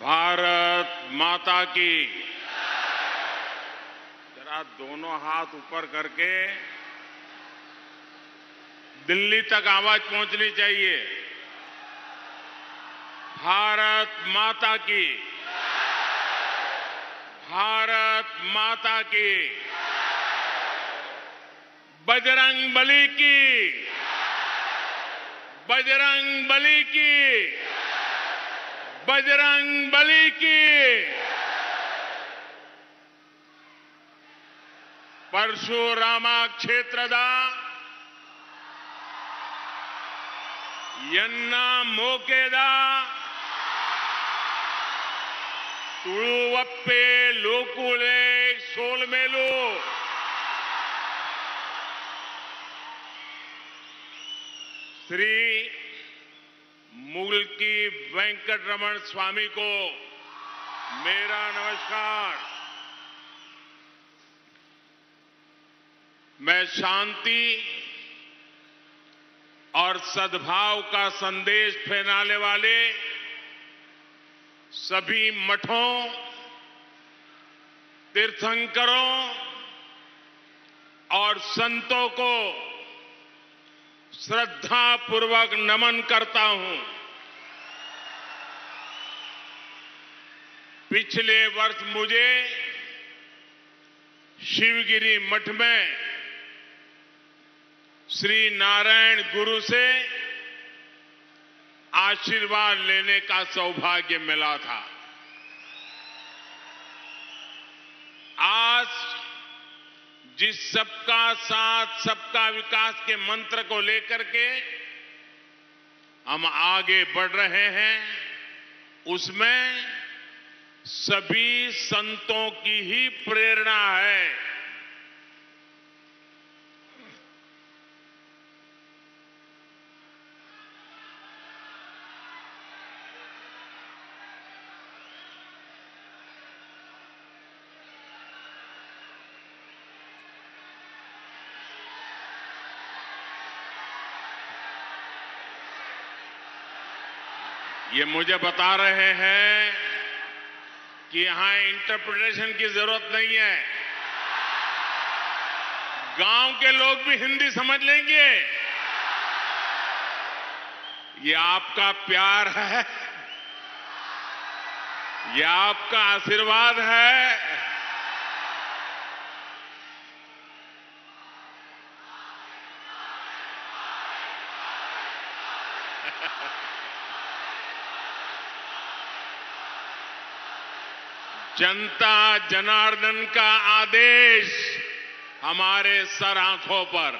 भारत माता की। जरा दोनों हाथ ऊपर करके दिल्ली तक आवाज पहुंचनी चाहिए। भारत माता की। भारत माता की। बजरंग बली की। बजरंग बली की। बजरंग बली की। परशुराम क्षेत्रद यन्न मोकेद ತುಳುವಪ್ಪೆ ಲೋಕುಳೆ ಸೋಲ್ಮೇಲು श्री मुल्की वेंकटरमण स्वामी को मेरा नमस्कार। मैं शांति और सद्भाव का संदेश फैलाने वाले सभी मठों, तीर्थंकरों और संतों को श्रद्धापूर्वक नमन करता हूं। पिछले वर्ष मुझे शिवगिरी मठ में श्री नारायण गुरु से आशीर्वाद लेने का सौभाग्य मिला था। आज जिस सबका साथ सबका विकास के मंत्र को लेकर के हम आगे बढ़ रहे हैं, उसमें सभी संतों की ही प्रेरणा है। ये मुझे बता रहे हैं कि यहां इंटरप्रिटेशन की जरूरत नहीं है, गांव के लोग भी हिंदी समझ लेंगे। ये आपका प्यार है, ये आपका आशीर्वाद है। जनता जनार्दन का आदेश हमारे सर आंखों पर।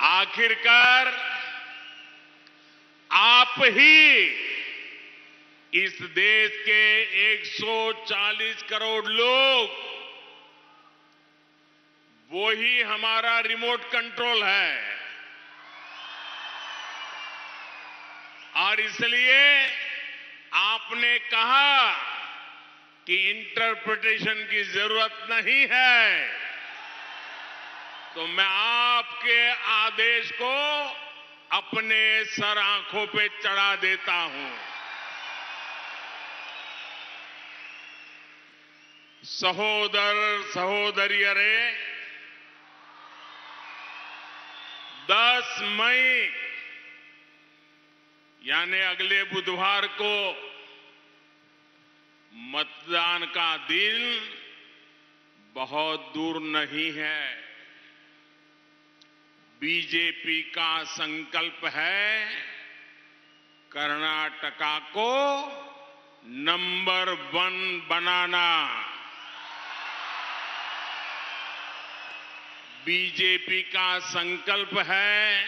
आखिरकार आप ही इस देश के 140 करोड़ लोग, वो ही हमारा रिमोट कंट्रोल है। और इसलिए आपने कहा कि इंटरप्रिटेशन की जरूरत नहीं है, तो मैं आपके आदेश को अपने सर आंखों पे चढ़ा देता हूं। सहोदर सहोदरियरे, 10 मई यानी अगले बुधवार को मतदान का दिन बहुत दूर नहीं है। बीजेपी का संकल्प है कर्नाटका को नंबर 1 बनाना। बीजेपी का संकल्प है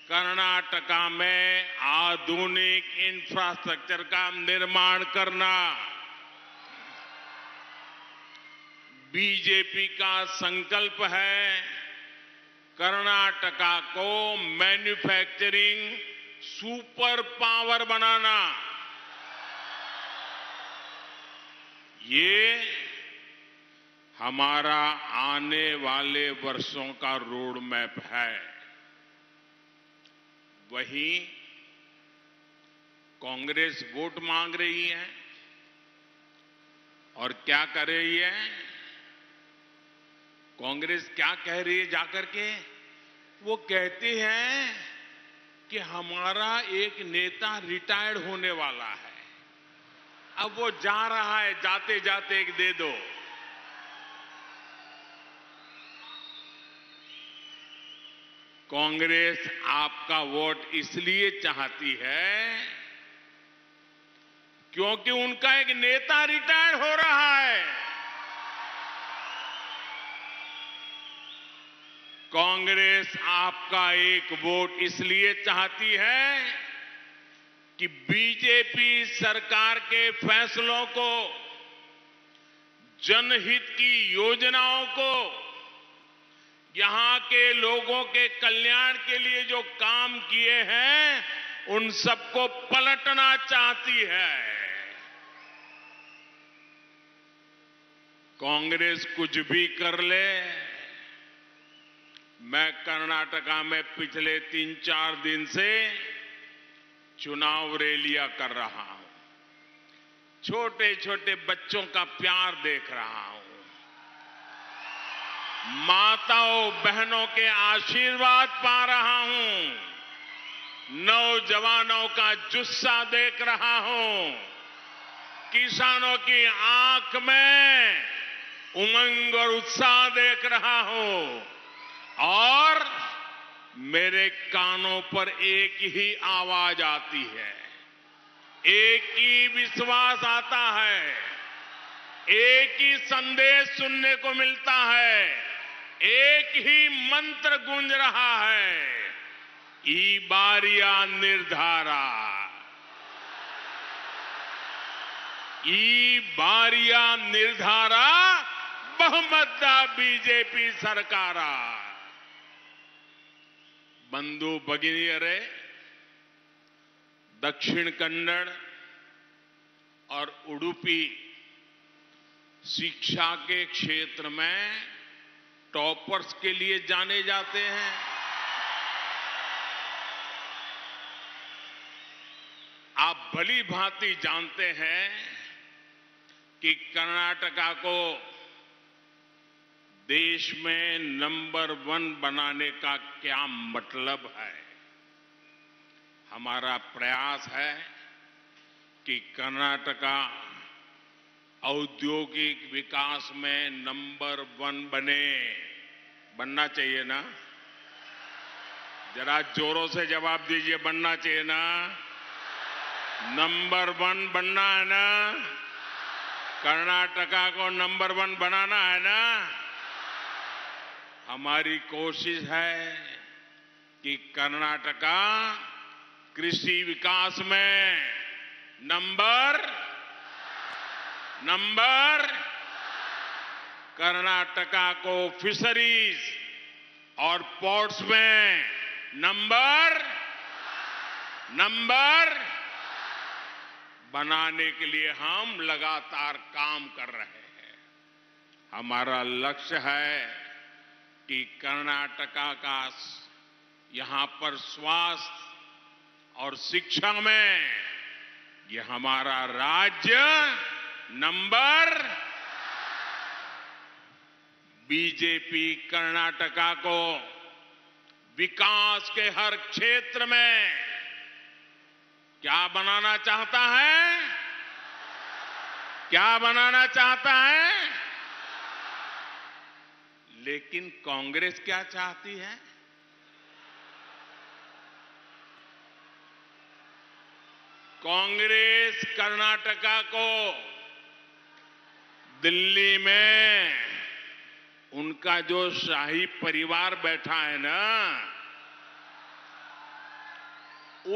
कर्नाटका में आधुनिक इंफ्रास्ट्रक्चर का निर्माण करना। बीजेपी का संकल्प है कर्नाटका को मैन्युफैक्चरिंग सुपर पावर बनाना। ये हमारा आने वाले वर्षों का रोड मैप है। वहीं कांग्रेस वोट मांग रही है और क्या कर रही है? कांग्रेस क्या कह रही है जाकर के? वो कहती है कि हमारा एक नेता रिटायर्ड होने वाला है, अब वो जा रहा है, जाते जाते एक दे दो। कांग्रेस आपका वोट इसलिए चाहती है क्योंकि उनका एक नेता रिटायर हो रहा है। कांग्रेस आपका एक वोट इसलिए चाहती है कि बीजेपी सरकार के फैसलों को, जनहित की योजनाओं को, यहां के लोगों के कल्याण के लिए जो काम किए हैं उन सबको पलटना चाहती है। कांग्रेस कुछ भी कर ले, मैं कर्नाटका में पिछले 3-4 दिन से चुनाव रैलियां कर रहा हूं, छोटे छोटे बच्चों का प्यार देख रहा हूं, माताओं बहनों के आशीर्वाद पा रहा हूं, नौजवानों का जुस्सा देख रहा हूं, किसानों की आंख में उमंग और उत्साह देख रहा हूं और मेरे कानों पर एक ही आवाज आती है, एक ही विश्वास आता है, एक ही संदेश सुनने को मिलता है, एक ही मंत्र गूंज रहा है, ई बारिया निर्धारा, ई बारिया निर्धारा बहुमत बीजेपी सरकारा। बंधु भगिनियरे, दक्षिण कन्नड़ और उडुपी शिक्षा के क्षेत्र में टॉपर्स के लिए जाने जाते हैं। आप भली भांति जानते हैं कि कर्नाटका को देश में नंबर 1 बनाने का क्या मतलब है। हमारा प्रयास है कि कर्नाटका औद्योगिक विकास में नंबर 1 बने। बनना चाहिए ना? जरा जोरों से जवाब दीजिए, बनना चाहिए ना? नंबर 1 बनना है ना? कर्नाटका को नंबर 1 बनाना है ना? हमारी कोशिश है कि कर्नाटका कृषि विकास में नंबर कर्नाटका को फिशरीज और पोर्ट्स में नंबर बनाने के लिए हम लगातार काम कर रहे हैं। हमारा लक्ष्य है कि कर्नाटका का यहां पर स्वास्थ्य और शिक्षा में ये हमारा राज्य बीजेपी कर्नाटका को विकास के हर क्षेत्र में क्या बनाना चाहता है? क्या बनाना चाहता है? लेकिन कांग्रेस क्या चाहती है? कांग्रेस कर्नाटका को दिल्ली में उनका जो शाही परिवार बैठा है ना,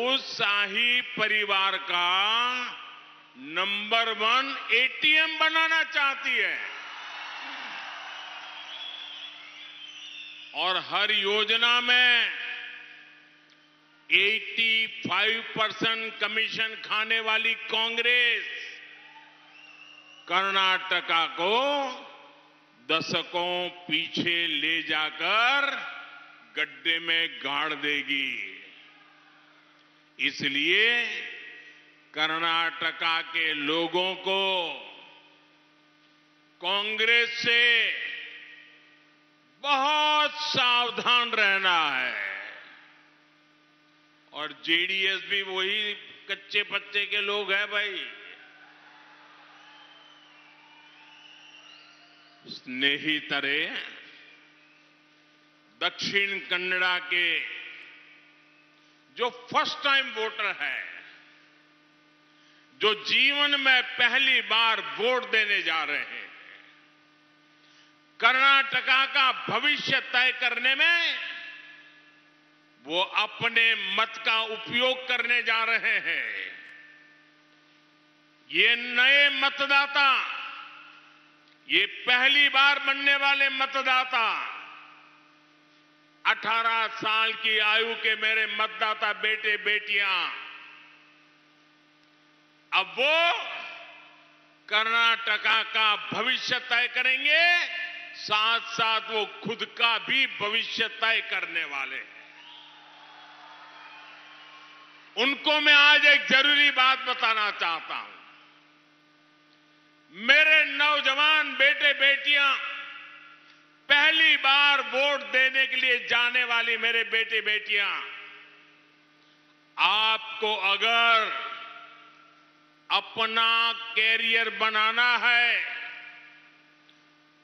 उस शाही परिवार का नंबर 1 एटीएम बनाना चाहती है और हर योजना में 85% कमीशन खाने वाली कांग्रेस कर्नाटका को दशकों पीछे ले जाकर गड्ढे में गाड़ देगी। इसलिए कर्नाटका के लोगों को कांग्रेस से बहुत सावधान रहना है। और जेडीएस भी वही कच्चे पत्ते के लोग हैं भाई। स्नेहितरे, दक्षिण कन्नड़ा के जो फर्स्ट टाइम वोटर है, जो जीवन में पहली बार वोट देने जा रहे हैं, कर्नाटका का भविष्य तय करने में वो अपने मत का उपयोग करने जा रहे हैं। ये नए मतदाता, ये पहली बार बनने वाले मतदाता, 18 साल की आयु के मेरे मतदाता बेटे बेटियां, अब वो कर्नाटका का भविष्य तय करेंगे, साथ साथ वो खुद का भी भविष्य तय करने वाले हैं। उनको मैं आज एक जरूरी बात बताना चाहता हूं। मेरे नौजवान बेटे बेटियां, पहली बार वोट देने के लिए जाने वाली मेरे बेटे बेटियां, आपको अगर अपना कैरियर बनाना है,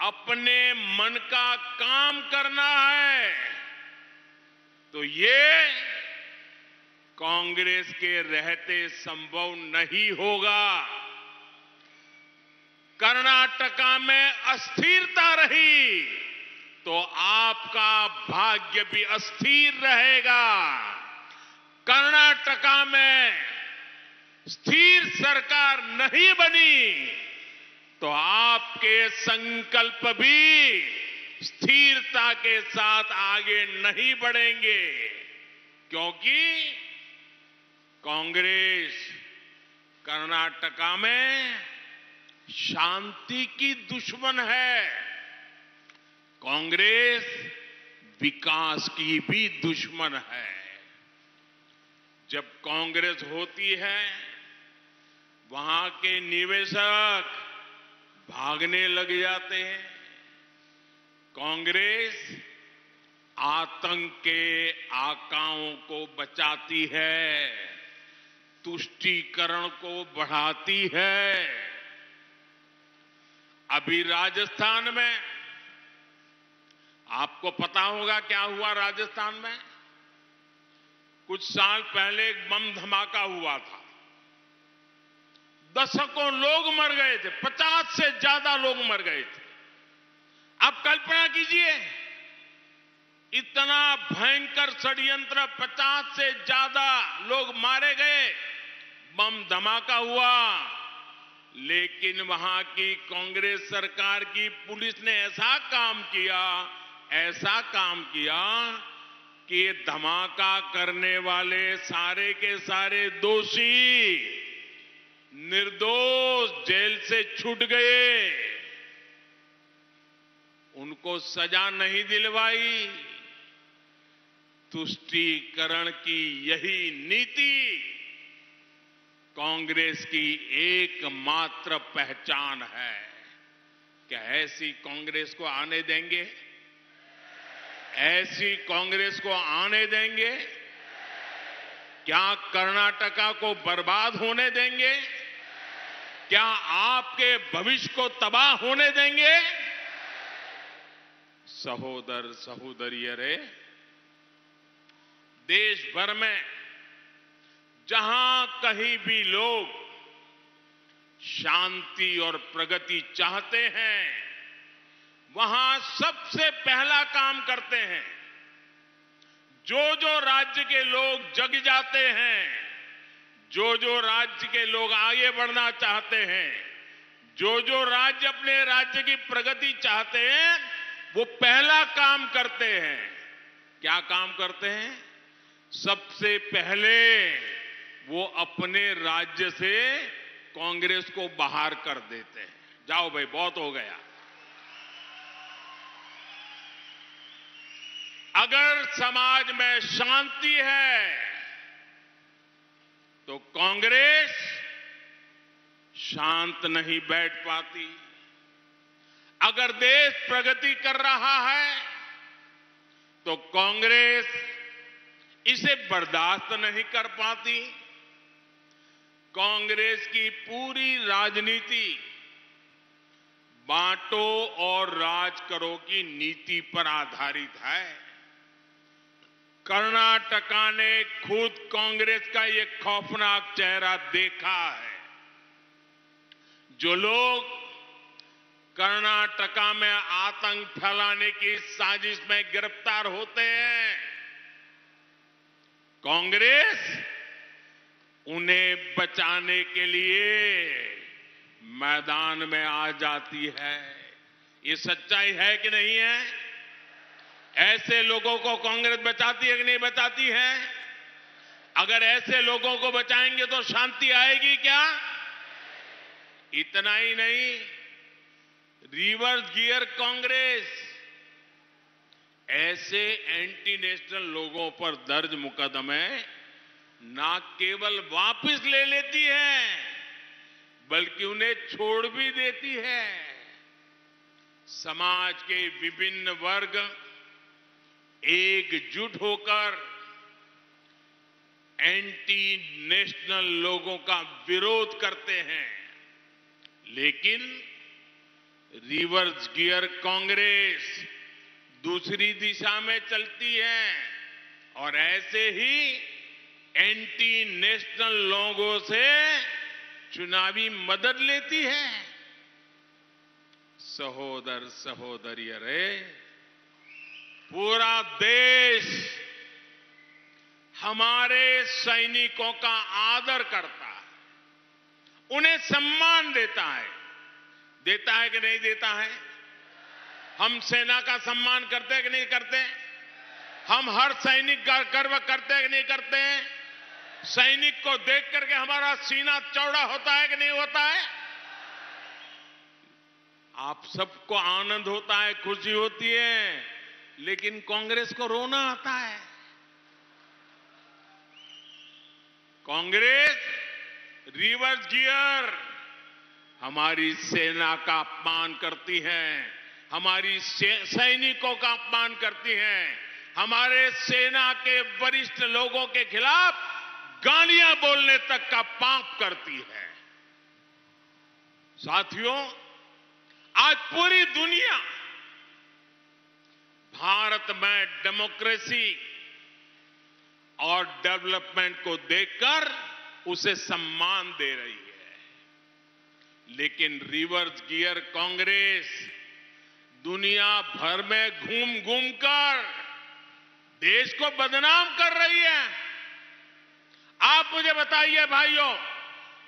अपने मन का काम करना है, तो ये कांग्रेस के रहते संभव नहीं होगा। कर्नाटका में अस्थिरता रही तो आपका भाग्य भी अस्थिर रहेगा। कर्नाटका में स्थिर सरकार नहीं बनी तो आपके संकल्प भी स्थिरता के साथ आगे नहीं बढ़ेंगे, क्योंकि कांग्रेस कर्नाटका में शांति की दुश्मन है। कांग्रेस विकास की भी दुश्मन है। जब कांग्रेस होती है, वहां के निवेशक भागने लग जाते हैं। कांग्रेस आतंक के आकाओं को बचाती है, तुष्टीकरण को बढ़ाती है। अभी राजस्थान में आपको पता होगा क्या हुआ। राजस्थान में कुछ साल पहले एक बम धमाका हुआ था, दशकों लोग मर गए थे, 50 से ज्यादा लोग मर गए थे। आप कल्पना कीजिए, इतना भयंकर षड्यंत्र, 50 से ज्यादा लोग मारे गए, बम धमाका हुआ, लेकिन वहां की कांग्रेस सरकार की पुलिस ने ऐसा काम किया कि ये धमाका करने वाले सारे के सारे दोषी निर्दोष जेल से छूट गए। उनको सजा नहीं दिलवाई। तुष्टीकरण की यही नीति कांग्रेस की एकमात्र पहचान है। क्या ऐसी कांग्रेस को आने देंगे? ऐसी कांग्रेस को आने देंगे? क्या कर्नाटका को बर्बाद होने देंगे? क्या आपके भविष्य को तबाह होने देंगे? सहोदर सहोदरियरे, देश भर में जहां कहीं भी लोग शांति और प्रगति चाहते हैं, वहां सबसे पहला काम करते हैं। जो राज्य के लोग जग जाते हैं, जो राज्य के लोग आगे बढ़ना चाहते हैं, जो राज्य अपने राज्य की प्रगति चाहते हैं, वो पहला काम करते हैं। क्या काम करते हैं? सबसे पहले वो अपने राज्य से कांग्रेस को बाहर कर देते हैं। जाओ भाई, बहुत हो गया। अगर समाज में शांति है तो कांग्रेस शांत नहीं बैठ पाती। अगर देश प्रगति कर रहा है तो कांग्रेस इसे बर्दाश्त नहीं कर पाती। कांग्रेस की पूरी राजनीति बांटो और राज करो की नीति पर आधारित है। कर्नाटका ने खुद कांग्रेस का ये खौफनाक चेहरा देखा है। जो लोग कर्नाटका में आतंक फैलाने की साजिश में गिरफ्तार होते हैं, कांग्रेस उन्हें बचाने के लिए मैदान में आ जाती है। ये सच्चाई है कि नहीं है? ऐसे लोगों को कांग्रेस बचाती है कि नहीं बचाती है? अगर ऐसे लोगों को बचाएंगे तो शांति आएगी क्या? इतना ही नहीं, रिवर्स गियर कांग्रेस ऐसे एंटी नेशनल लोगों पर दर्ज मुकदमे ना केवल वापस ले लेती है बल्कि उन्हें छोड़ भी देती है। समाज के विभिन्न वर्ग एकजुट होकर एंटी नेशनल लोगों का विरोध करते हैं, लेकिन रिवर्स गियर कांग्रेस दूसरी दिशा में चलती है और ऐसे ही एंटी नेशनल लोगों से चुनावी मदद लेती है। सहोदर सहोदरी, अरे पूरा देश हमारे सैनिकों का आदर करता है, उन्हें सम्मान देता है कि नहीं देता है? हम सेना का सम्मान करते हैं कि नहीं करते? हम हर सैनिक का गर्व करते हैं कि नहीं करते? सैनिक को देख करके हमारा सीना चौड़ा होता है कि नहीं होता है? आप सबको आनंद होता है, खुशी होती है, लेकिन कांग्रेस को रोना आता है। कांग्रेस रिवर्स गियर हमारी सेना का अपमान करती है, हमारी सैनिकों का अपमान करती है, हमारे सेना के वरिष्ठ लोगों के खिलाफ गालियां बोलने तक का पाप करती है। साथियों, आज पूरी दुनिया भारत में डेमोक्रेसी और डेवलपमेंट को देखकर उसे सम्मान दे रही है, लेकिन रिवर्स गियर कांग्रेस दुनिया भर में घूम घूम कर देश को बदनाम कर रही है। आप मुझे बताइए भाइयों,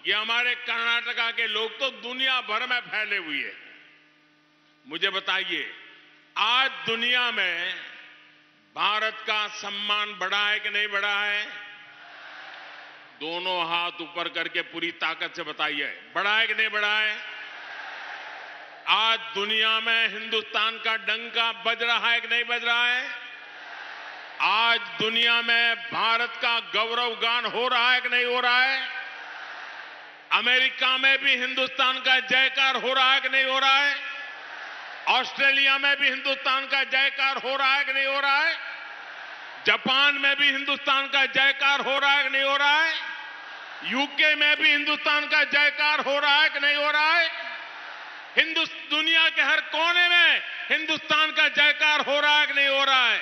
ये हमारे कर्नाटका के लोग तो दुनिया भर में फैले हुए हैं। मुझे बताइए, आज दुनिया में भारत का सम्मान बढ़ा है कि नहीं बढ़ा है? दोनों हाथ ऊपर करके पूरी ताकत से बताइए, बढ़ा है कि नहीं बढ़ा है? आज दुनिया में हिंदुस्तान का डंका बज रहा है कि नहीं बज रहा है? आज दुनिया में भारत का गौरव गान हो रहा है कि नहीं हो रहा है? अमेरिका में भी हिंदुस्तान का जयकार हो रहा है कि नहीं हो रहा है? ऑस्ट्रेलिया में भी हिंदुस्तान का जयकार हो रहा है कि नहीं हो रहा है? जापान में भी हिंदुस्तान का जयकार हो रहा है कि नहीं हो रहा है? यूके में भी हिंदुस्तान का जयकार हो रहा है कि नहीं हो रहा है? दुनिया के हर कोने में हिंदुस्तान का जयकार हो रहा है कि नहीं हो रहा है?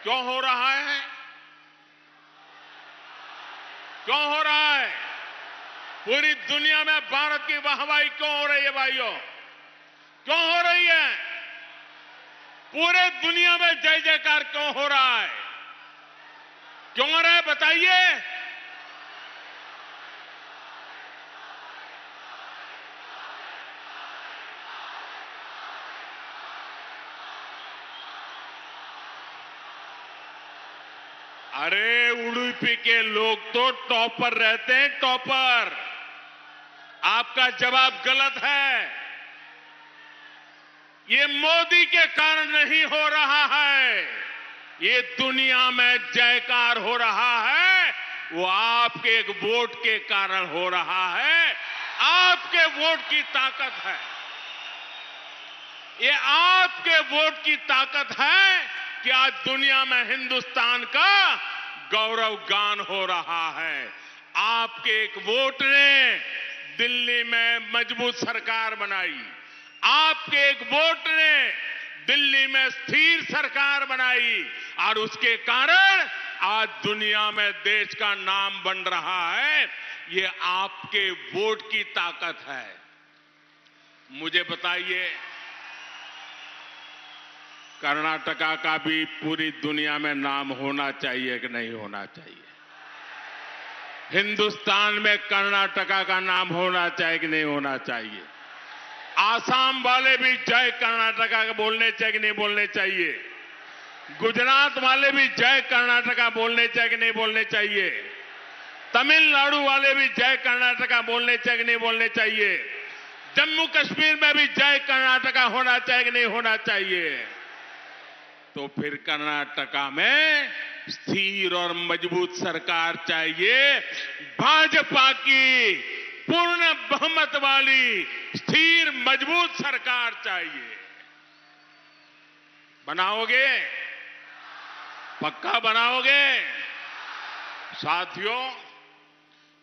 क्यों हो रहा है? क्यों हो रहा है? पूरी दुनिया में भारत की वाहवाही क्यों हो रही है भाइयों? क्यों हो रही है? पूरे दुनिया में जय जयकार क्यों हो रहा है? क्यों हो रहा है बताइए? अरे उडुपी के लोग तो टॉपर रहते हैं, टॉपर। आपका जवाब गलत है। ये मोदी के कारण नहीं हो रहा है, ये दुनिया में जयकार हो रहा है, वो आपके एक वोट के कारण हो रहा है। आपके वोट की ताकत है। ये आपके वोट की ताकत है कि आज दुनिया में हिंदुस्तान का गौरव गान हो रहा है। आपके एक वोट ने दिल्ली में मजबूत सरकार बनाई। आपके एक वोट ने दिल्ली में स्थिर सरकार बनाई और उसके कारण आज दुनिया में देश का नाम बन रहा है। ये आपके वोट की ताकत है। मुझे बताइए, कर्नाटका का भी पूरी दुनिया में नाम होना चाहिए कि नहीं होना चाहिए? हिंदुस्तान में कर्नाटका का नाम होना चाहिए कि नहीं होना चाहिए? आसाम वाले भी जय कर्नाटका बोलने चाहिए कि नहीं बोलने चाहिए? गुजरात वाले भी जय कर्नाटका बोलने चाहिए कि नहीं बोलने चाहिए? तमिलनाडु वाले भी जय कर्नाटका बोलने चाहिए कि नहीं बोलने चाहिए? जम्मू कश्मीर में भी जय कर्नाटका होना चाहिए कि नहीं होना चाहिए? तो फिर कर्नाटका में स्थिर और मजबूत सरकार चाहिए। भाजपा की पूर्ण बहुमत वाली स्थिर मजबूत सरकार चाहिए। बनाओगे? पक्का बनाओगे? साथियों,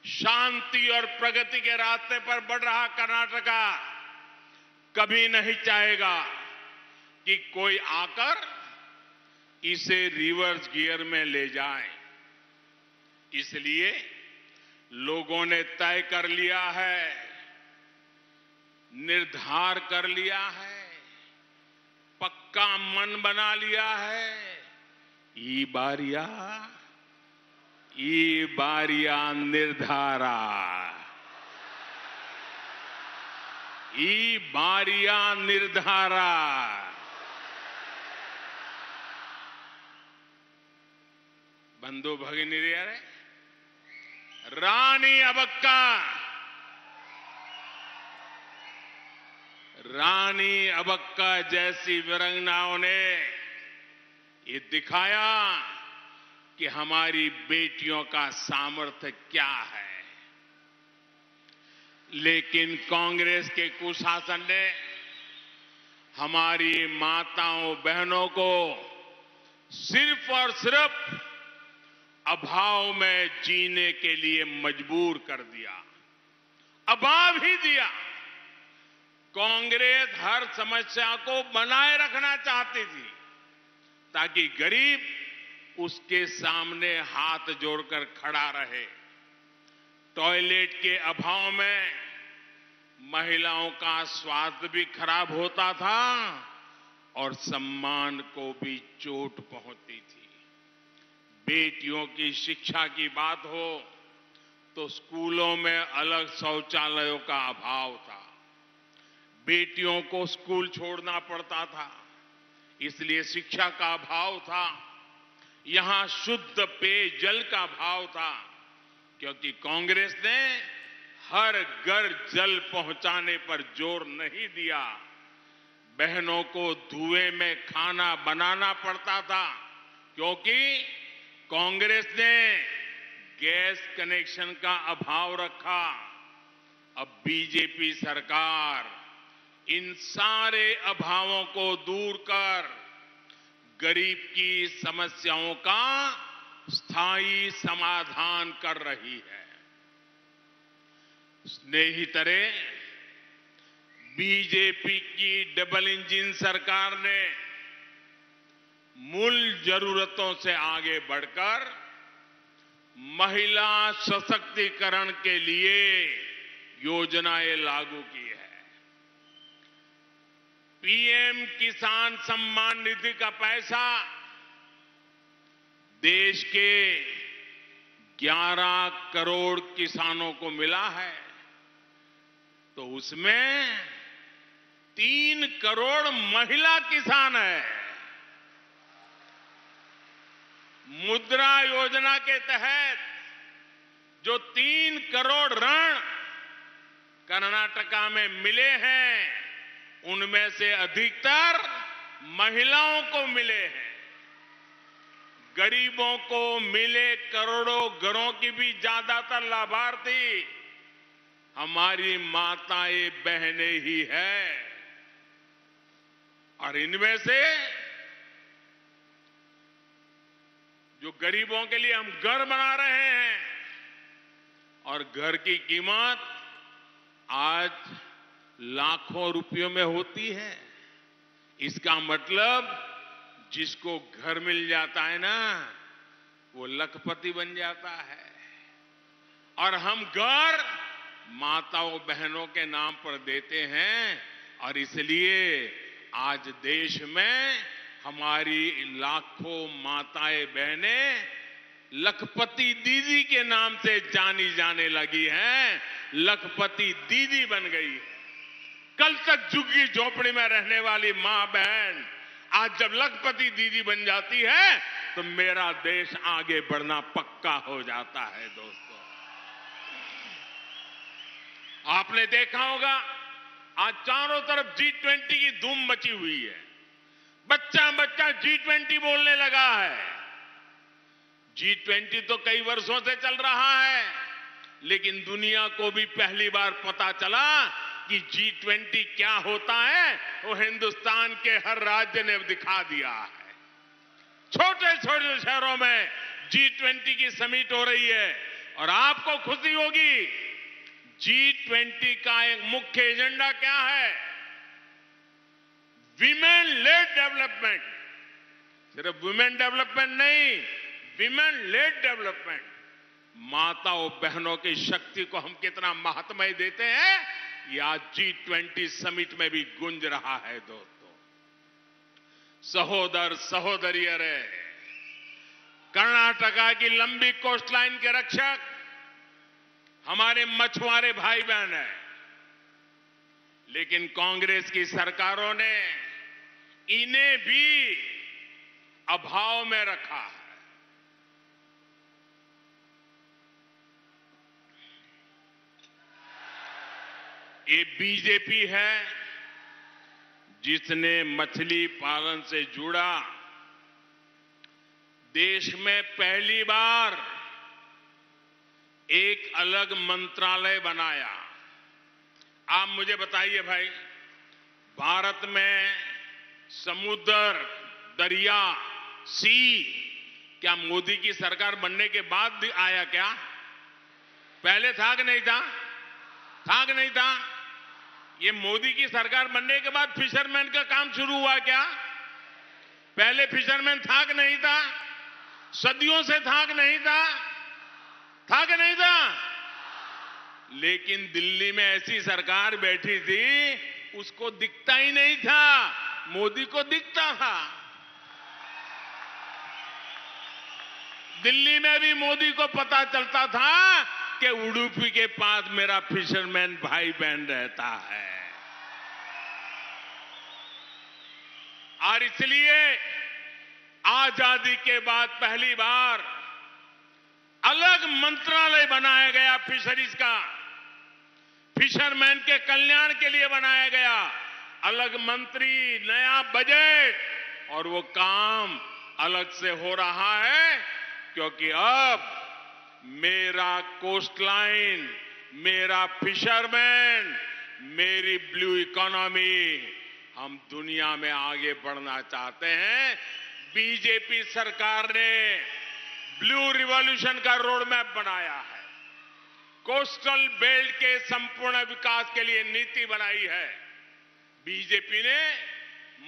शांति और प्रगति के रास्ते पर बढ़ रहा कर्नाटका कभी नहीं चाहेगा कि कोई आकर इसे रिवर्स गियर में ले जाए। इसलिए लोगों ने तय कर लिया है, निर्धार कर लिया है, पक्का मन बना लिया है। ई बारिया निर्धारा, ई बारिया निर्धारा। बंधु भगिनी रानी अबक्का जैसी वीरांगनाओं ने ये दिखाया कि हमारी बेटियों का सामर्थ्य क्या है। लेकिन कांग्रेस के कुशासन ने हमारी माताओं बहनों को सिर्फ और सिर्फ अभाव में जीने के लिए मजबूर कर दिया, अभाव ही दिया। कांग्रेस हर समस्या को बनाए रखना चाहती थी ताकि गरीब उसके सामने हाथ जोड़कर खड़ा रहे। टॉयलेट के अभाव में महिलाओं का स्वास्थ्य भी खराब होता था और सम्मान को भी चोट पहुंचती थी। बेटियों की शिक्षा की बात हो तो स्कूलों में अलग शौचालयों का अभाव था। बेटियों को स्कूल छोड़ना पड़ता था, इसलिए शिक्षा का अभाव था। यहां शुद्ध पेयजल का अभाव था, क्योंकि कांग्रेस ने हर घर जल पहुंचाने पर जोर नहीं दिया। बहनों को धुएं में खाना बनाना पड़ता था, क्योंकि कांग्रेस ने गैस कनेक्शन का अभाव रखा। अब बीजेपी सरकार इन सारे अभावों को दूर कर गरीब की समस्याओं का स्थायी समाधान कर रही है। स्नेहितरे, बीजेपी की डबल इंजन सरकार ने मूल जरूरतों से आगे बढ़कर महिला सशक्तिकरण के लिए योजनाएं लागू की है। पीएम किसान सम्मान निधि का पैसा देश के 11 करोड़ किसानों को मिला है, तो उसमें 3 करोड़ महिला किसान है। मुद्रा योजना के तहत जो 3 करोड़ ऋण कर्नाटका में मिले हैं, उनमें से अधिकतर महिलाओं को मिले हैं। गरीबों को मिले करोड़ों घरों की भी ज्यादातर लाभार्थी हमारी माताएं बहनें ही है। और इनमें से जो गरीबों के लिए हम घर बना रहे हैं, और घर की कीमत आज लाखों रुपयों में होती है। इसका मतलब जिसको घर मिल जाता है ना, वो लखपति बन जाता है। और हम घर माताओं बहनों के नाम पर देते हैं, और इसलिए आज देश में हमारी लाखों माताएं बहनें लखपति दीदी के नाम से जानी जाने लगी हैं। लखपति दीदी बन गई है। कल तक झुग्गी झोपड़ी में रहने वाली मां बहन आज जब लखपति दीदी बन जाती है तो मेरा देश आगे बढ़ना पक्का हो जाता है। दोस्तों, आपने देखा होगा आज चारों तरफ G20 की धूम मची हुई है। बच्चा बच्चा G20 बोलने लगा है। G20 तो कई वर्षों से चल रहा है, लेकिन दुनिया को भी पहली बार पता चला कि G20 क्या होता है। वो हिंदुस्तान के हर राज्य ने दिखा दिया है। छोटे छोटे शहरों में G20 की समिट हो रही है, और आपको खुशी होगी G20 का एक मुख्य एजेंडा क्या है? Women lead development. सिर्फ वुमेन डेवलपमेंट नहीं, विमेन लेड डेवलपमेंट। माताओं बहनों की शक्ति को हम कितना महत्व देते हैं, ये आज G20 समिट में भी गूंज रहा है। दोस्तों, सहोदर सहोदरियर, कर्नाटका की लंबी कोस्टलाइन के रक्षक हमारे मछुआरे भाई बहन हैं, लेकिन कांग्रेस की सरकारों ने इन्हें भी अभाव में रखा है। ये बीजेपी है जिसने मछली पालन से जुड़ा देश में पहली बार एक अलग मंत्रालय बनाया। आप मुझे बताइए भाई, भारत में समुद्र, दरिया, सी क्या मोदी की सरकार बनने के बाद आया क्या? पहले था कि नहीं था? था कि नहीं था? ये मोदी की सरकार बनने के बाद फिशरमैन का काम शुरू हुआ क्या? पहले फिशरमैन था कि नहीं था? सदियों से था कि नहीं था? था कि नहीं था? लेकिन दिल्ली में ऐसी सरकार बैठी थी, उसको दिखता ही नहीं था, मोदी को दिखता था। दिल्ली में भी मोदी को पता चलता था कि उडुपी के पास मेरा फिशरमैन भाई बहन रहता है। और इसलिए आजादी के बाद पहली बार अलग मंत्रालय बनाया गया फिशरीज का। फिशरमैन के कल्याण के लिए बनाया गया अलग मंत्री, नया बजट, और वो काम अलग से हो रहा है क्योंकि अब मेरा कोस्टलाइन, मेरा फिशरमैन, मेरी ब्लू इकोनॉमी, हम दुनिया में आगे बढ़ना चाहते हैं। बीजेपी सरकार ने ब्लू रिवॉल्यूशन का रोड मैप बनाया है, कोस्टल बेल्ट के संपूर्ण विकास के लिए नीति बनाई है। बीजेपी ने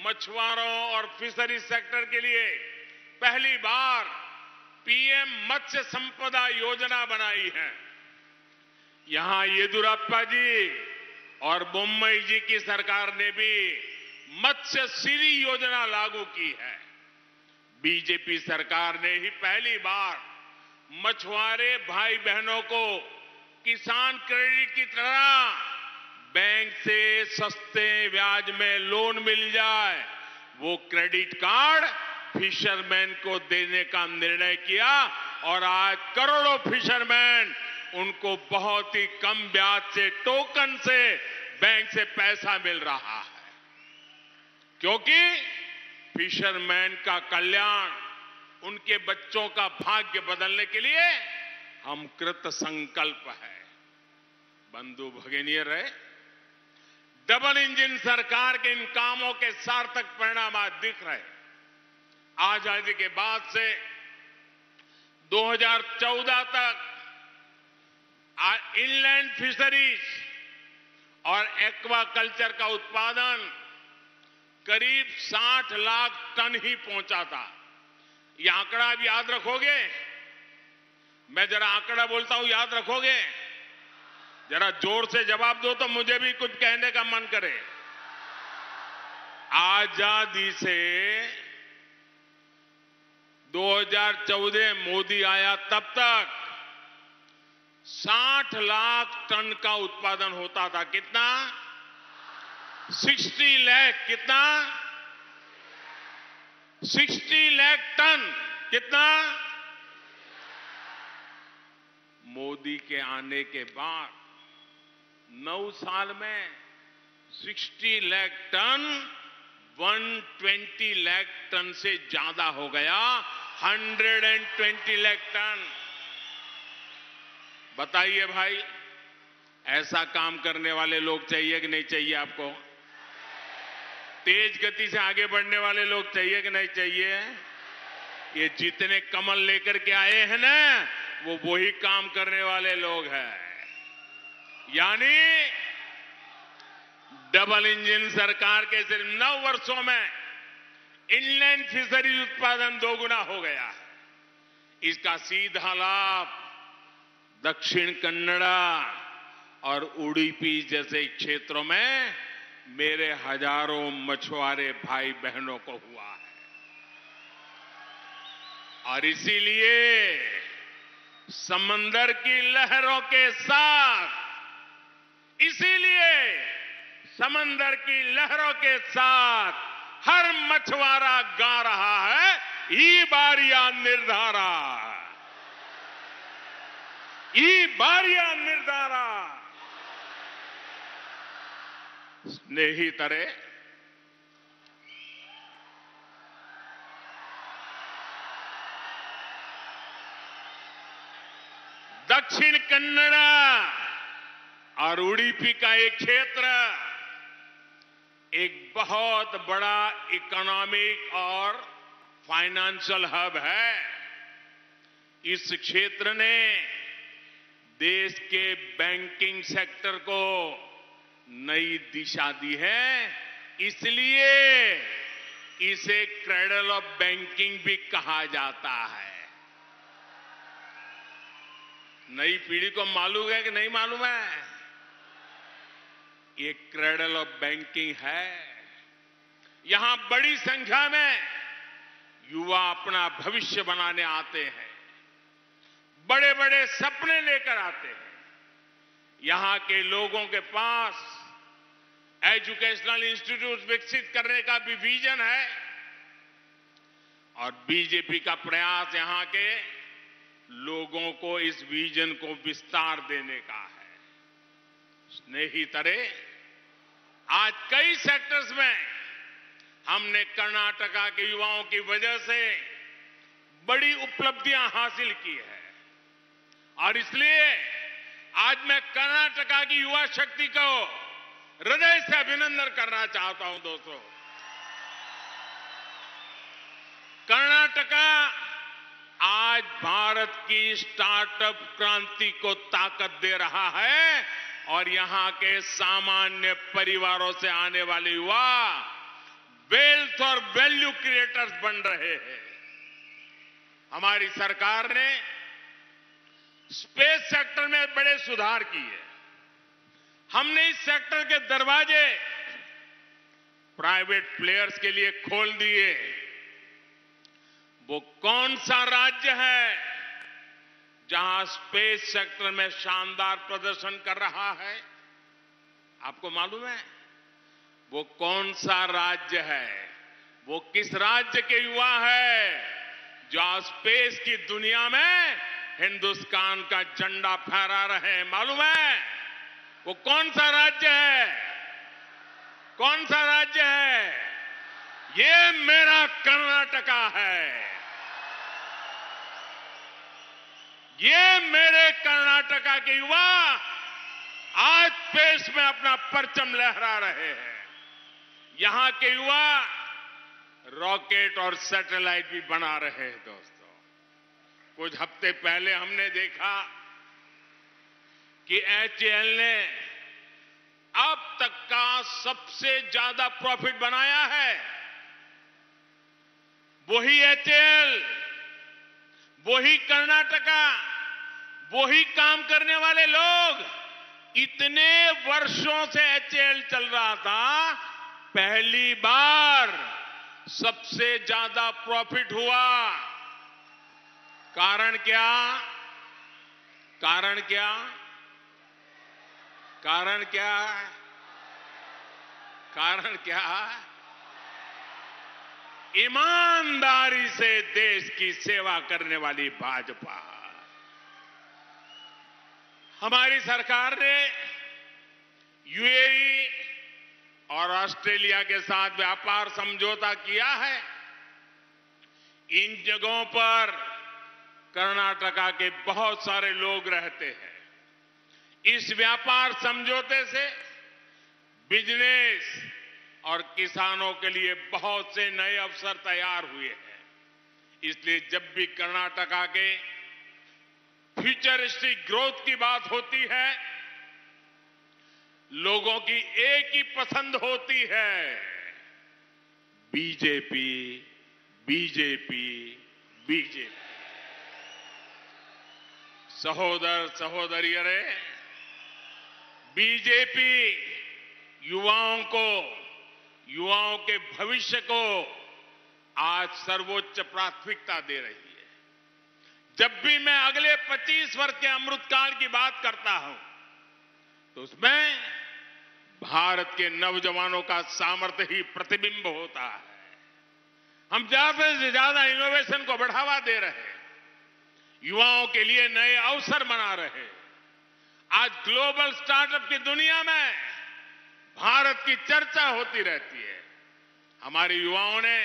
मछुआरों और फिशरी सेक्टर के लिए पहली बार पीएम मत्स्य संपदा योजना बनाई है। यहां येदियुरप्पा जी और बोम्मई जी की सरकार ने भी मत्स्य सिरी योजना लागू की है। बीजेपी सरकार ने ही पहली बार मछुआरे भाई बहनों को किसान क्रेडिट की तरह बैंक से सस्ते ब्याज में लोन मिल जाए, वो क्रेडिट कार्ड फिशरमैन को देने का निर्णय किया, और आज करोड़ों फिशरमैन उनको बहुत ही कम ब्याज से, टोकन से बैंक से पैसा मिल रहा है। क्योंकि फिशरमैन का कल्याण, उनके बच्चों का भाग्य बदलने के लिए हम कृत संकल्प है। बंधु भगिनी रहे, डबल इंजन सरकार के इन कामों के सार्थक परिणाम आज दिख रहे। आजादी के बाद से 2014 तक इनलैंड फिशरीज और एक्वाकल्चर का उत्पादन करीब 60 लाख टन ही पहुंचा था। यह आंकड़ा आप याद रखोगे? मैं जरा आंकड़ा बोलता हूं, याद रखोगे? जरा जोर से जवाब दो तो मुझे भी कुछ कहने का मन करे। आजादी से 2014 मोदी आया तब तक 60 लाख टन का उत्पादन होता था। कितना? 60 लाख। कितना? 60 लाख टन। कितना? मोदी के आने के बाद 9 साल में 60 लाख टन 120 लाख टन से ज्यादा हो गया। 120 लाख टन। बताइए भाई, ऐसा काम करने वाले लोग चाहिए कि नहीं चाहिए आपको? तेज गति से आगे बढ़ने वाले लोग चाहिए कि नहीं चाहिए? ये जितने कमल लेकर के आए हैं ना, वो वही काम करने वाले लोग हैं। यानी डबल इंजन सरकार के सिर्फ 9 वर्षों में इनलैंड फिशरीज उत्पादन 2 गुना हो गया। इसका सीधा लाभ दक्षिण कन्नड़ा और उडुपी जैसे क्षेत्रों में मेरे हजारों मछुआरे भाई बहनों को हुआ है। और इसीलिए समंदर की लहरों के साथ, हर मछुआरा गा रहा है, ई बारिया निर्धारा, ई बारिया निर्धारा। स्नेहितरे, दक्षिण कन्नड़ा और उडुपी का एक क्षेत्र एक बहुत बड़ा इकोनॉमिक और फाइनेंशियल हब है। इस क्षेत्र ने देश के बैंकिंग सेक्टर को नई दिशा दी है। इसलिए इसे क्रेडल ऑफ बैंकिंग भी कहा जाता है। नई पीढ़ी को मालूम है कि नहीं मालूम है? ये क्रेडल ऑफ बैंकिंग है। यहां बड़ी संख्या में युवा अपना भविष्य बनाने आते हैं, बड़े बड़े सपने लेकर आते हैं। यहां के लोगों के पास एजुकेशनल इंस्टीट्यूट विकसित करने का भी विजन है और बीजेपी का प्रयास यहां के लोगों को इस विजन को विस्तार देने का है। स्नेहितरे, आज कई सेक्टर्स में हमने कर्नाटका के युवाओं की वजह से बड़ी उपलब्धियां हासिल की है और इसलिए आज मैं कर्नाटका की युवा शक्ति को हृदय से अभिनंदन करना चाहता हूं। दोस्तों, कर्नाटका आज भारत की स्टार्टअप क्रांति को ताकत दे रहा है और यहां के सामान्य परिवारों से आने वाले युवा वेल्थ और वैल्यू क्रिएटर्स बन रहे हैं। हमारी सरकार ने स्पेस सेक्टर में बड़े सुधार किए। हमने इस सेक्टर के दरवाजे प्राइवेट प्लेयर्स के लिए खोल दिए। वो कौन सा राज्य है जहां स्पेस सेक्टर में शानदार प्रदर्शन कर रहा है? आपको मालूम है वो कौन सा राज्य है? वो किस राज्य के युवा है जो स्पेस की दुनिया में हिंदुस्तान का झंडा फहरा रहे हैं? मालूम है वो कौन सा राज्य है? कौन सा राज्य है? ये मेरा कर्नाटका है। ये मेरे कर्नाटका के युवा स्पेस में अपना परचम लहरा रहे हैं। यहां के युवा रॉकेट और सैटेलाइट भी बना रहे हैं। दोस्तों, कुछ हफ्ते पहले हमने देखा कि HAL ने अब तक का सबसे ज्यादा प्रॉफिट बनाया है। वही HAL, वही कर्नाटका, वही काम करने वाले लोग, इतने वर्षों से HAL चल रहा था, पहली बार सबसे ज्यादा प्रॉफिट हुआ। कारण क्या? कारण क्या? कारण क्या? कारण क्या? ईमानदारी से देश की सेवा करने वाली भाजपा। हमारी सरकार ने UAE और ऑस्ट्रेलिया के साथ व्यापार समझौता किया है। इन जगहों पर कर्नाटका के बहुत सारे लोग रहते हैं। इस व्यापार समझौते से बिजनेस और किसानों के लिए बहुत से नए अवसर तैयार हुए हैं। इसलिए जब भी कर्नाटका के फ्यूचरिस्टिक ग्रोथ की बात होती है, लोगों की एक ही पसंद होती है, बीजेपी, बीजेपी, बीजेपी। सहोदर सहोदरियों, बीजेपी युवाओं को, युवाओं के भविष्य को आज सर्वोच्च प्राथमिकता दे रही है। जब भी मैं अगले 25 वर्ष के अमृतकाल की बात करता हूं, तो उसमें भारत के नौजवानों का सामर्थ्य ही प्रतिबिंब होता है। हम ज्यादा से ज्यादा इनोवेशन को बढ़ावा दे रहे हैं, युवाओं के लिए नए अवसर बना रहे हैं। आज ग्लोबल स्टार्टअप की दुनिया में भारत की चर्चा होती रहती है। हमारे युवाओं ने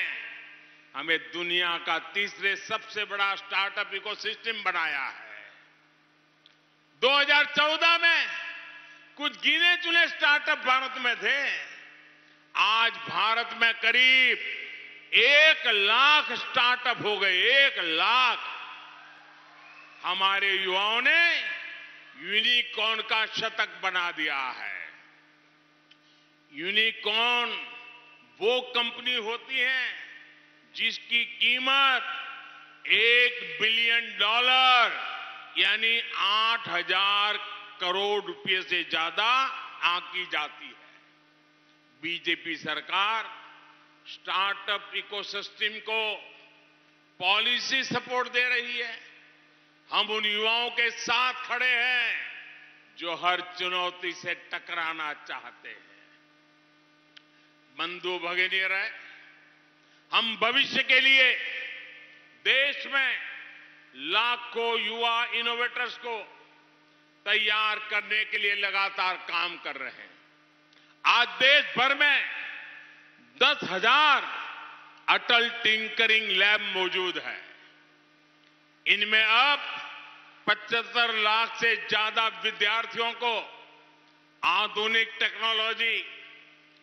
हमें दुनिया का तीसरे सबसे बड़ा स्टार्टअप इकोसिस्टम बनाया है। 2014 में कुछ गिने चुने स्टार्टअप भारत में थे। आज भारत में करीब 1 लाख स्टार्टअप हो गए। 1 लाख। हमारे युवाओं ने यूनिकॉर्न का शतक बना दिया है। यूनिकॉर्न वो कंपनी होती है जिसकी कीमत $1 बिलियन यानी 8,000 करोड़ रुपए से ज्यादा आंकी जाती है। बीजेपी सरकार स्टार्टअप इकोसिस्टम को पॉलिसी सपोर्ट दे रही है। हम उन युवाओं के साथ खड़े हैं जो हर चुनौती से टकराना चाहते हैं। बंधु भगिनीर, हम भविष्य के लिए देश में लाखों युवा इनोवेटर्स को तैयार करने के लिए लगातार काम कर रहे हैं। आज देश भर में 10,000 अटल टिंकरिंग लैब मौजूद है। इनमें अब 75 लाख से ज्यादा विद्यार्थियों को आधुनिक टेक्नोलॉजी,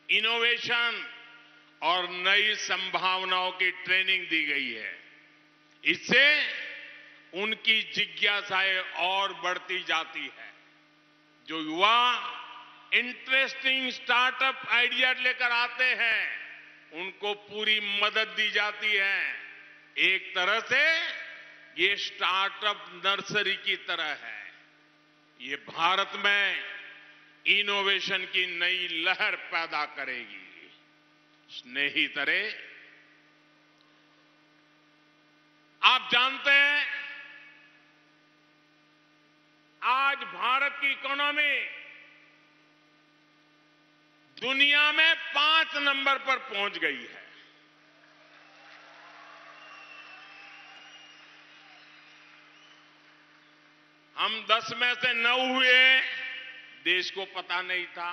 इनोवेशन और नई संभावनाओं की ट्रेनिंग दी गई है। इससे उनकी जिज्ञासाएं और बढ़ती जाती है। जो युवा इंटरेस्टिंग स्टार्टअप आइडिया लेकर आते हैं, उनको पूरी मदद दी जाती है। एक तरह से ये स्टार्टअप नर्सरी की तरह है। ये भारत में इनोवेशन की नई लहर पैदा करेगी। स्नेहितरे, आप जानते हैं आज भारत की इकोनॉमी दुनिया में 5 नंबर पर पहुंच गई है। हम 10 में से 9 हुए, देश को पता नहीं था।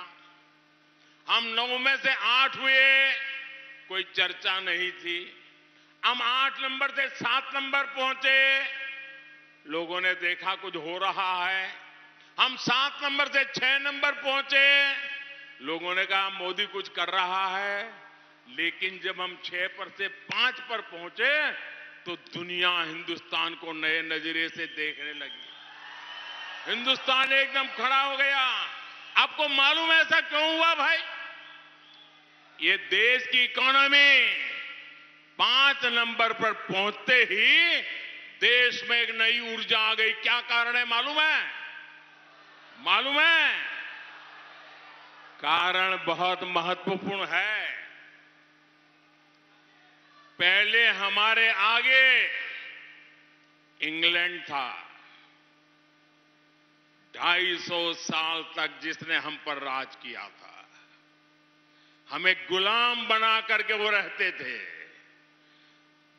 हम 9 में से 8 हुए, कोई चर्चा नहीं थी। हम 8 नंबर से 7 नंबर पहुंचे, लोगों ने देखा कुछ हो रहा है। हम 7 नंबर से 6 नंबर पहुंचे। लोगों ने कहा मोदी कुछ कर रहा है, लेकिन जब हम 6 पर से 5 पर पहुंचे तो दुनिया हिंदुस्तान को नए नजरिए से देखने लगी। हिंदुस्तान एकदम खड़ा हो गया। आपको मालूम है ऐसा क्यों हुआ भाई? ये देश की इकोनॉमी 5 नंबर पर पहुंचते ही देश में एक नई ऊर्जा आ गई। क्या कारण है मालूम है? मालूम है? कारण बहुत महत्वपूर्ण है। पहले हमारे आगे इंग्लैंड था, 250 साल तक जिसने हम पर राज किया था। हमें गुलाम बना करके वो रहते थे।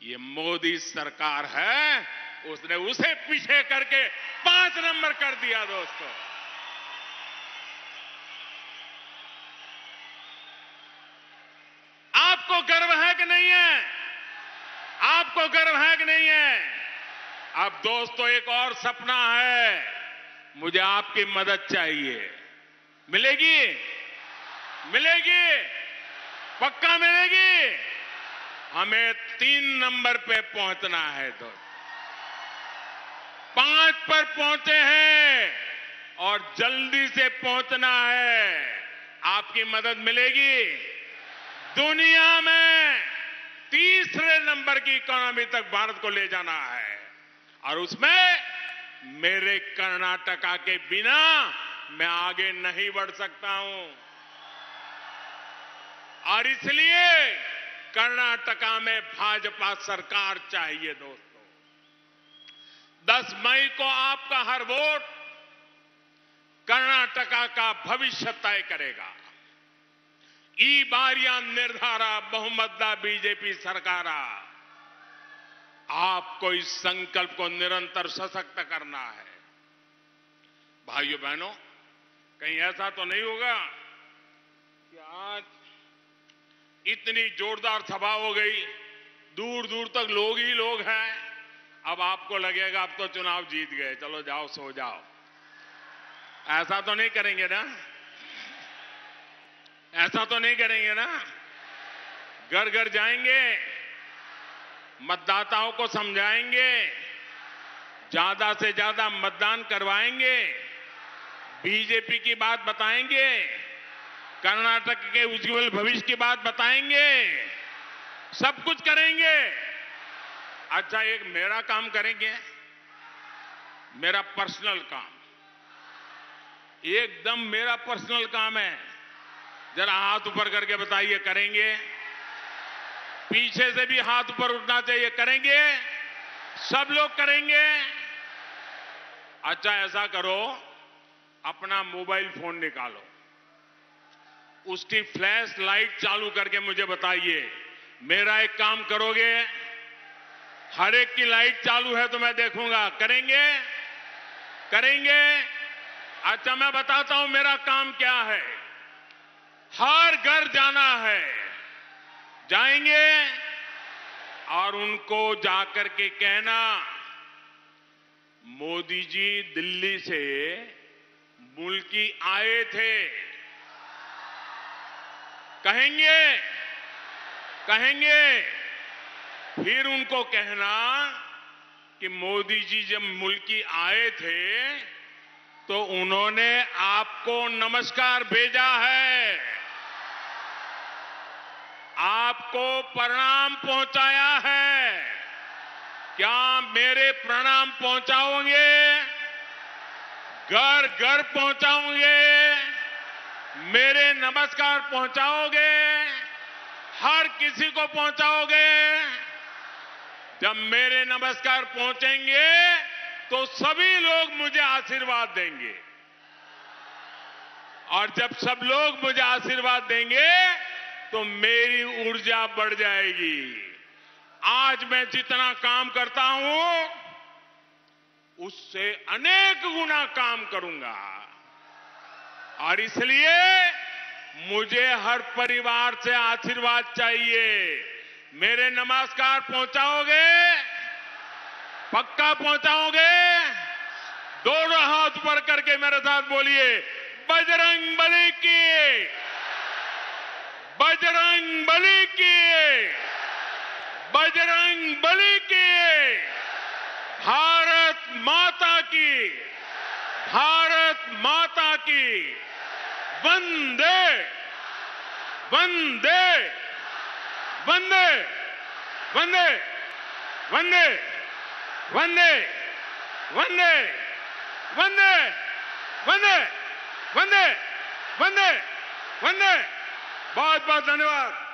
ये मोदी सरकार है, उसने उसे पीछे करके 5 नंबर कर दिया। दोस्तों, आपको गर्व है कि नहीं है? आपको गर्व है कि नहीं है? अब दोस्तों एक और सपना है, मुझे आपकी मदद चाहिए। मिलेगी? मिलेगी? पक्का मिलेगी? हमें 3 नंबर पे पहुंचना है। तो 5 पर पहुंचे हैं और जल्दी से पहुंचना है। आपकी मदद मिलेगी? दुनिया में तीसरे नंबर की इकोनॉमी तक भारत को ले जाना है, और उसमें मेरे कर्नाटका के बिना मैं आगे नहीं बढ़ सकता हूं। और इसलिए कर्नाटका में भाजपा सरकार चाहिए। दोस्तों, 10 मई को आपका हर वोट कर्नाटका का भविष्य तय करेगा। ई बारिया निर्धारा बहुमतदा बीजेपी सरकारा। आपको इस संकल्प को निरंतर सशक्त करना है। भाइयों बहनों, कहीं ऐसा तो नहीं होगा कि आज इतनी जोरदार सभा हो गई, दूर दूर तक लोग ही लोग हैं, अब आपको लगेगा अब तो चुनाव जीत गए, चलो जाओ सो जाओ। ऐसा तो नहीं करेंगे ना? ऐसा तो नहीं करेंगे ना? घर घर जाएंगे, मतदाताओं को समझाएंगे, ज्यादा से ज्यादा मतदान करवाएंगे, बीजेपी की बात बताएंगे, कर्नाटक के उज्जवल भविष्य की बात बताएंगे, सब कुछ करेंगे। अच्छा, एक मेरा काम करेंगे, मेरा पर्सनल काम, एकदम मेरा पर्सनल काम है। जरा हाथ ऊपर करके बताइए, करेंगे? पीछे से भी हाथ ऊपर उठना चाहिए। करेंगे? सब लोग करेंगे? अच्छा, ऐसा करो, अपना मोबाइल फोन निकालो, उसकी फ्लैश लाइट चालू करके मुझे बताइए, मेरा एक काम करोगे? हर एक की लाइट चालू है तो मैं देखूंगा। करेंगे? करेंगे? अच्छा, मैं बताता हूं मेरा काम क्या है। हर घर जाना है, जाएंगे और उनको जाकर के कहना, मोदी जी दिल्ली से मुल्की आए थे। कहेंगे? कहेंगे? फिर उनको कहना कि मोदी जी जब मुल्की आए थे तो उन्होंने आपको नमस्कार भेजा है, आपको प्रणाम पहुंचाया है। क्या मेरे प्रणाम पहुंचाओगे? घर घर पहुंचाओगे? मेरे नमस्कार पहुंचाओगे? हर किसी को पहुंचाओगे? जब मेरे नमस्कार पहुंचेंगे तो सभी लोग मुझे आशीर्वाद देंगे, और जब सब लोग मुझे आशीर्वाद देंगे तो मेरी ऊर्जा बढ़ जाएगी। आज मैं जितना काम करता हूं उससे अनेक गुना काम करूंगा, और इसलिए मुझे हर परिवार से आशीर्वाद चाहिए। मेरे नमस्कार पहुंचाओगे? पक्का पहुंचाओगे? दोनों हाथ ऊपर करके मेरे साथ बोलिए, बजरंग बली की, बजरंग बली की, बजरंग बली की। भारत माता की, भारत माता की। वंदे वंदे वंदे वंदे वंदे वंदे वंदे वंदे वंदे वंदे वंदे वंदे। बहुत बहुत धन्यवाद।